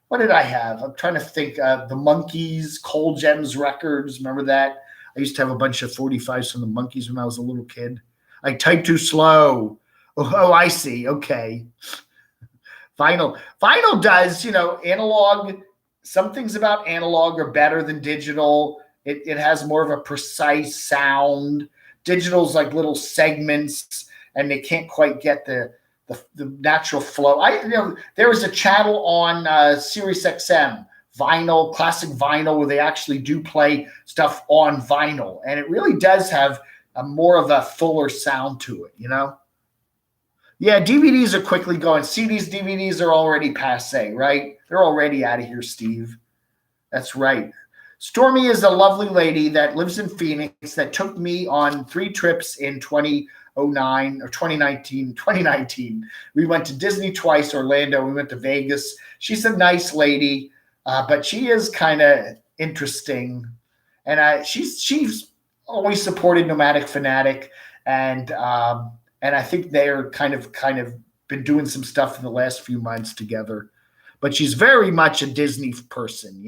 what did I have? I'm trying to think. The Monkees, Coal Gems records. Remember that? I used to have a bunch of 45s from the Monkees when I was a little kid. I typed too slow. Oh, I see. Okay. Vinyl does, analog. Some things about analog are better than digital. It has more of a precise sound. Digital's like little segments, and they can't quite get the natural flow. There was a channel on Sirius XM, vinyl, classic vinyl, where they actually do play stuff on vinyl, and it really does have more of a fuller sound to it, Yeah, DVDs are quickly going. CDs, DVDs are already passe, right? They're already out of here, Steve. That's right. Stormy is a lovely lady that lives in Phoenix that took me on 3 trips in 2009 or 2019. We went to Disney twice, Orlando. We went to Vegas. She's a nice lady, but she is kind of interesting. And she's always supported Nomadic Fanatic, and I think they're kind of been doing some stuff in the last few months together. But she's very much a Disney person,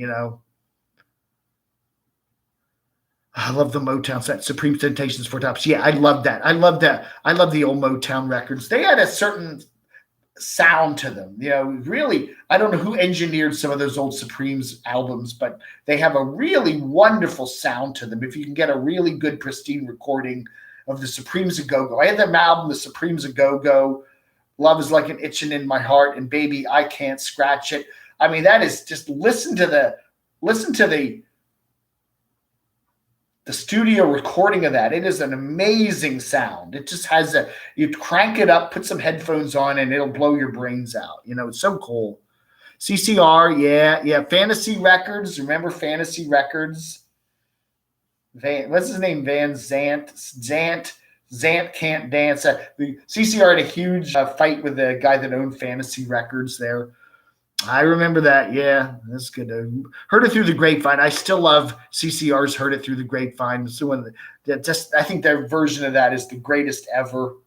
I love the Motown set, Supreme Temptations, Four Tops. Yeah, I love that. I love the old Motown records. They had a certain sound to them. Really, I don't know who engineered some of those old Supremes albums, but they have a really wonderful sound to them. If you can get a really good, pristine recording of the Supremes a Go-Go. I had that album, the Supremes a Go-Go. Love is like an itching in my heart, and baby, I can't scratch it. I mean, that is just listen to the studio recording of that. It is an amazing sound. It just has you crank it up, put some headphones on, and it'll blow your brains out. It's so cool. CCR, yeah. Fantasy Records. Remember Fantasy Records? What's his name? Van Zant. Zant can't dance. The CCR had a huge fight with the guy that owned Fantasy Records there. I remember that. Yeah, that's good. Heard It Through the Grapevine. I still love CCR's Heard It Through the Grapevine. It's the one that I think their version of that is the greatest ever.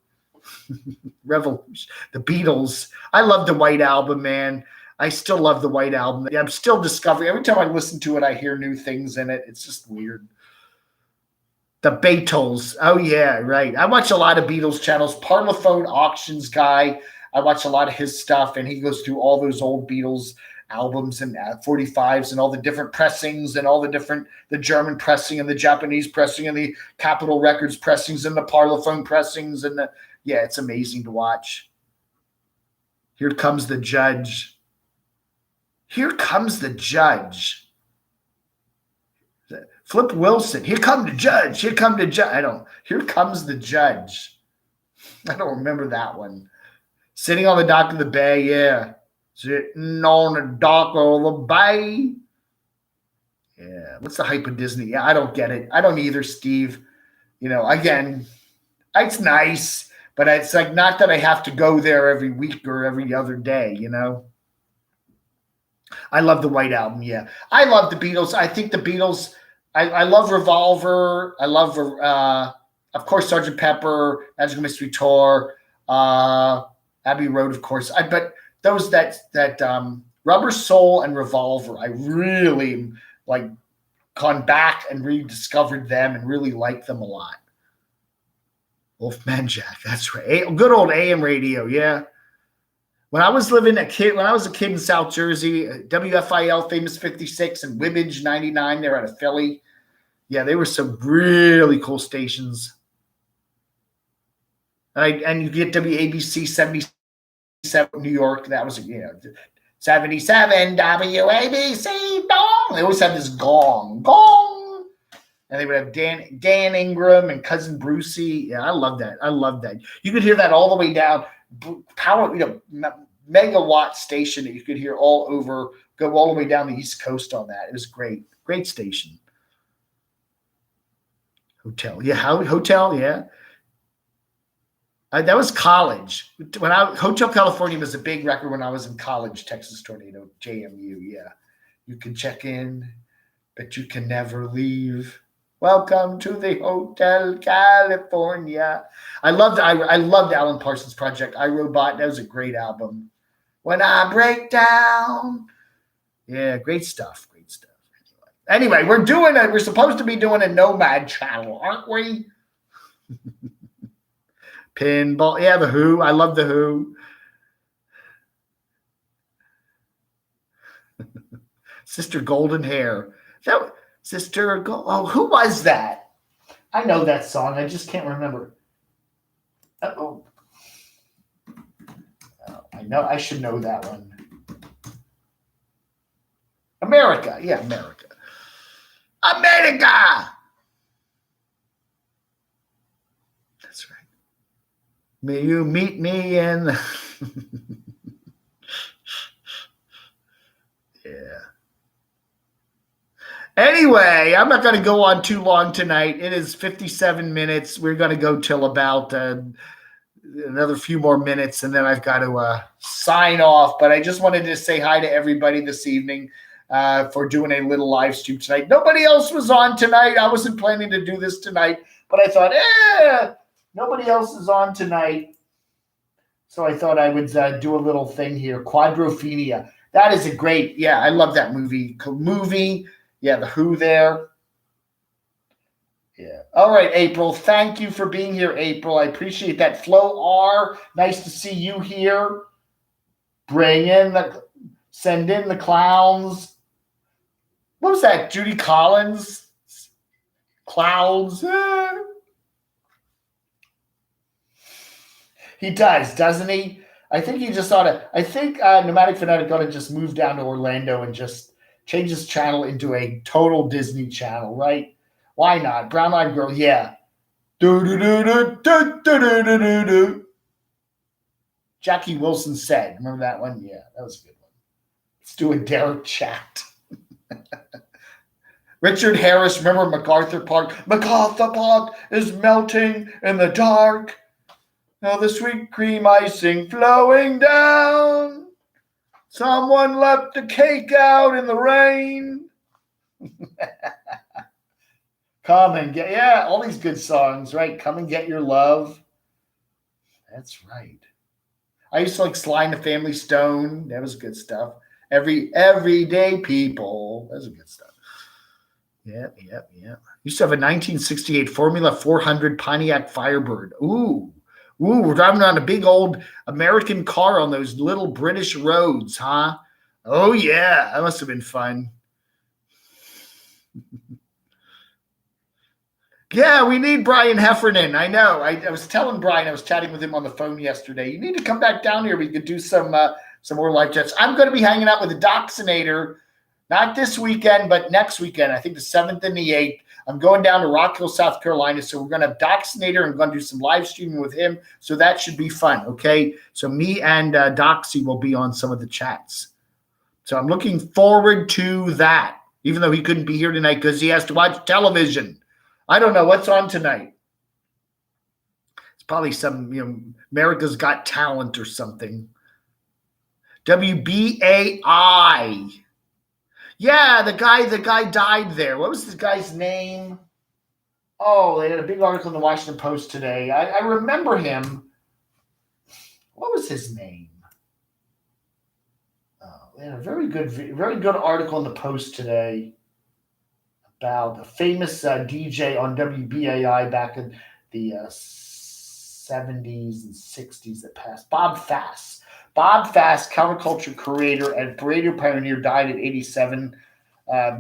Revolution. The Beatles. I love the White Album, man. I still love the White Album. I'm still discovering. Every time I listen to it, I hear new things in it. It's just weird. The Beatles. Oh, yeah, right. I watch a lot of Beatles channels. Parlophone Auctions guy. I watch a lot of his stuff, and he goes through all those old Beatles albums and 45s and all the different pressings and all the German pressing and the Japanese pressing and the Capitol Records pressings and the Parlophone pressings. It's amazing to watch. Here comes the judge. Here comes the judge. Flip Wilson. Here come the judge. Here come the judge. Here comes the judge. I don't remember that one. Sitting on the dock of the bay, yeah. Sitting on the dock of the bay. Yeah. What's the hype of Disney? Yeah, I don't get it. I don't either, Steve. Again, it's nice, but it's like not that I have to go there every week or every other day. I love the White Album. Yeah. I love the Beatles. I think the Beatles, I love Revolver. I love, of course, Sgt. Pepper, Magical Mystery Tour, Abbey Road, of course. But those that Rubber Soul and Revolver, I really like gone back and rediscovered them and really like them a lot. Wolfman Jack, that's right. Good old AM radio, yeah. When I was a kid in South Jersey, WFIL Famous 56 and Wibbage 99, they're out of Philly. Yeah, they were some really cool stations. And you get WABC 77 New York. That was 77 WABC dong. They always had this gong. And they would have Dan Ingram and Cousin Brucey. Yeah, I love that. You could hear that all the way down. Power, megawatt station that you could hear all the way down the East Coast on that. It was great. Great station. Hotel. Yeah, Hotel, yeah. That was college. Hotel California was a big record when I was in college. Texas Tornado, JMU. Yeah, you can check in, but you can never leave. Welcome to the Hotel California. I loved Alan Parsons Project. I Robot. That was a great album. When I Break Down. Yeah, great stuff. Anyway, we're supposed to be doing a Nomad channel, aren't we? Pinball. Yeah, The Who. I love The Who. Sister Golden Hair. Who was that? I know that song. I just can't remember. Uh-oh. I know. I should know that one. America. Yeah, America. That's right. May you meet me in the... Yeah. Anyway, I'm not going to go on too long tonight. It is 57 minutes. We're going to go till about another few more minutes, and then I've got to sign off. But I just wanted to say hi to everybody this evening for doing a little live stream tonight. Nobody else was on tonight. I wasn't planning to do this tonight, but I thought, nobody else is on tonight. So I thought I would do a little thing here. Quadrophenia. That is a great, I love that movie. Yeah, The Who there. Yeah. All right, April. Thank you for being here, April. I appreciate that. Flo R, nice to see you here. Send in the clowns. What was that? Judy Collins? Clouds. He does, doesn't he? I think he just ought to. I think Nomadic Fanatic ought to just move down to Orlando and just change his channel into a total Disney channel, right? Why not? Brown Eyed Girl, yeah. Jackie Wilson Said. Remember that one? Yeah, that was a good one. Let's do a Derek chat. Richard Harris, remember MacArthur Park? MacArthur Park is melting in the dark. Now the sweet cream icing flowing down. Someone left the cake out in the rain. Come and get, all these good songs, right? Come and Get Your Love. That's right. I used to like Sly and the Family Stone. That was good stuff. Everyday People. That was good stuff. Yep. Used to have a 1968 Formula 400 Pontiac Firebird. Ooh, we're driving around a big old American car on those little British roads, huh? Oh, yeah. That must have been fun. Yeah, we need Brian Heffernan. I know. I was telling Brian, I was chatting with him on the phone yesterday. You need to come back down here. We could do some more live chats. I'm going to be hanging out with the Doxinator, not this weekend, but next weekend. I think the 7th and the 8th. I'm going down to Rock Hill, South Carolina. So we're going to have Doxinator and going to do some live streaming with him. So that should be fun. Okay. So me and Doxy will be on some of the chats. So I'm looking forward to that. even though he couldn't be here tonight because he has to watch television. I don't know what's on tonight. It's probably some, America's Got Talent or something. WBAI. Yeah, the guy died there. What was the guy's name? Oh, they had a big article in the Washington Post today. I remember him. What was his name? Oh, they had a very good article in the Post today about a famous DJ on WBAI back in the 70s and 60s that passed. Bob Fass. Bob Fass, counterculture creator and radio pioneer, died at 87.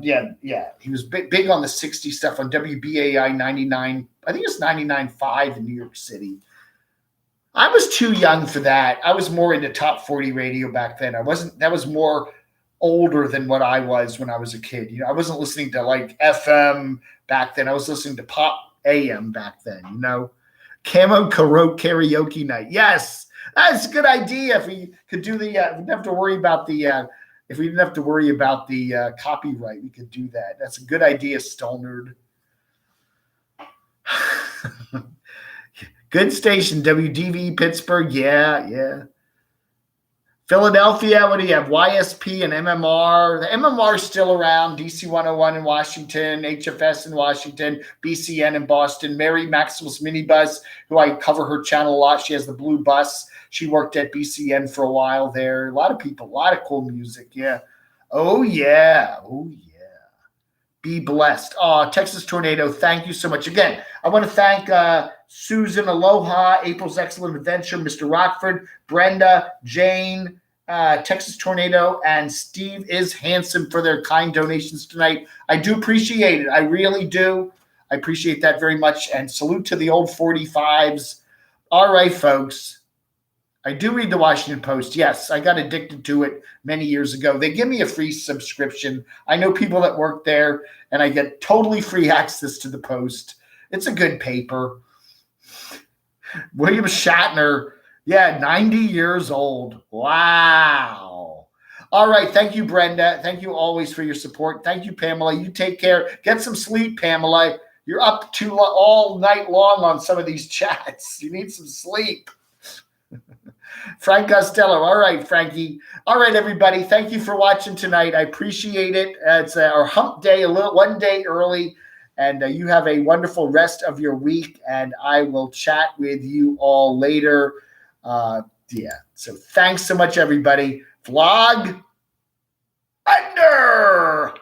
He was big on the 60s stuff on WBAI 99. I think it's 99.5 in New York City. I was too young for that. I was more into top 40 radio back then. That was more older than what I was when I was a kid. I wasn't listening to like FM back then. I was listening to pop AM back then, Camo karaoke night. Yes, that's a good idea. If we could do the, we didn't have to worry about the, copyright, we could do that. That's a good idea, Stolnerd. Good station, WDV Pittsburgh. Yeah. Philadelphia, what do you have? YSP and MMR. The MMR is still around. DC 101 in Washington, HFS in Washington, BCN in Boston. Mary Maxwell's Minibus, who I cover her channel a lot. She has the blue bus. She worked at BCN for a while there. A lot of people, a lot of cool music. Yeah. Oh, yeah. Be blessed. Oh, Texas Tornado, thank you so much. Again, I want to thank Susan, Aloha, April's Excellent Adventure, Mr. Rockford, Brenda, Jane, Texas Tornado, and Steve is Handsome for their kind donations tonight. I do appreciate it. I really do. I appreciate that very much. And salute to the old 45s. All right, folks. I do read the Washington Post. Yes, I got addicted to it many years ago. They give me a free subscription. I know people that work there, and I get totally free access to the Post. It's a good paper. William Shatner, 90 years old. Wow. All right. Thank you, Brenda. Thank you always for your support. Thank you, Pamela. You take care. Get some sleep, Pamela. You're up all night long on some of these chats. You need some sleep. Frank Costello. All right, Frankie. All right, everybody. Thank you for watching tonight. I appreciate it. It's our hump day, one day early. And you have a wonderful rest of your week. And I will chat with you all later. So thanks so much, everybody. Vlog under.